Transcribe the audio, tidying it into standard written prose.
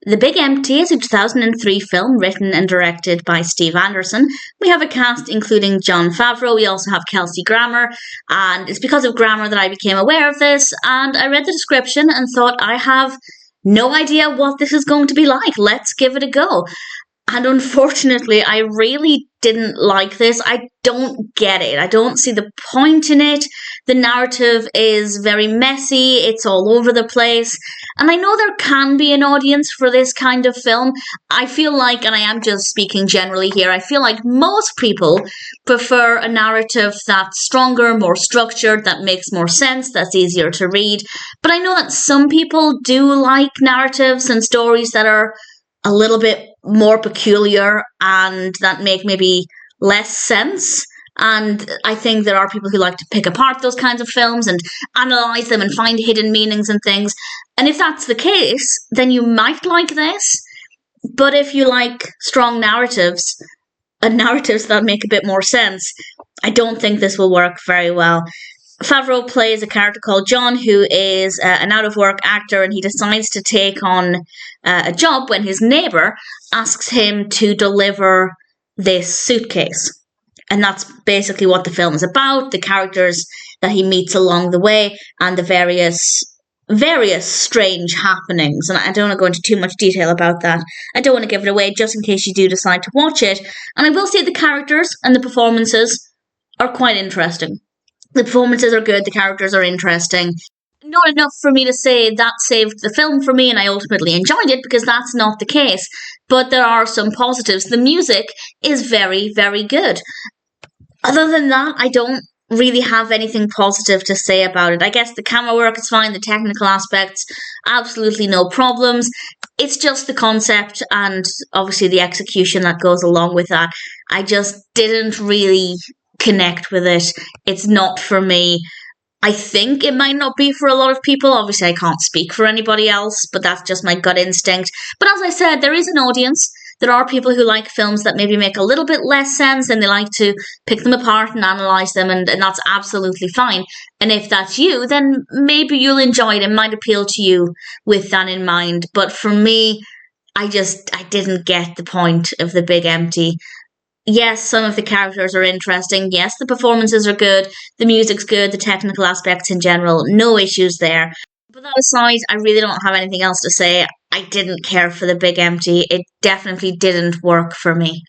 The Big Empty is a 2003 film written and directed by Steve Anderson. We have a cast including Jon Favreau. We also have Kelsey Grammer. And it's because of Grammer that I became aware of this. And I read the description and thought, I have no idea what this is going to be like. Let's give it a go. And unfortunately, I really didn't like this. I don't get it. I don't see the point in it. The narrative is very messy. It's all over the place. And I know there can be an audience for this kind of film. I feel like, and I am just speaking generally here, I feel like most people prefer a narrative that's stronger, more structured, that makes more sense, that's easier to read. But I know that some people do like narratives and stories that are a little bit more peculiar and that make maybe less sense. And I think there are people who like to pick apart those kinds of films and analyse them and find hidden meanings and things. And if that's the case, then you might like this. But if you like strong narratives and narratives that make a bit more sense, I don't think this will work very well. Favreau plays a character called Jon, who is an out-of-work actor, and he decides to take on a job when his neighbour asks him to deliver this suitcase. And that's basically what the film is about, the characters that he meets along the way, and the various strange happenings. And I don't want to go into too much detail about that. I don't want to give it away, just in case you do decide to watch it. And I will say the characters and the performances are quite interesting. The performances are good, the characters are interesting. Not enough for me to say that saved the film for me and I ultimately enjoyed it, because that's not the case. But there are some positives. The music is very, very good. Other than that, I don't really have anything positive to say about it. I guess the camera work is fine, the technical aspects, absolutely no problems. It's just the concept and obviously the execution that goes along with that. I just didn't really connect with it. It's not for me. I think it might not be for a lot of people. Obviously, I can't speak for anybody else, but that's just my gut instinct. But as I said, there is an audience. There are people who like films that maybe make a little bit less sense and they like to pick them apart and analyse them, and that's absolutely fine. And if that's you, then maybe you'll enjoy it. It might appeal to you with that in mind. But for me, I didn't get the point of The Big Empty. Yes, some of the characters are interesting. Yes, the performances are good. The music's good. The technical aspects in general, no issues there. But that aside, I really don't have anything else to say. I didn't care for The Big Empty. It definitely didn't work for me.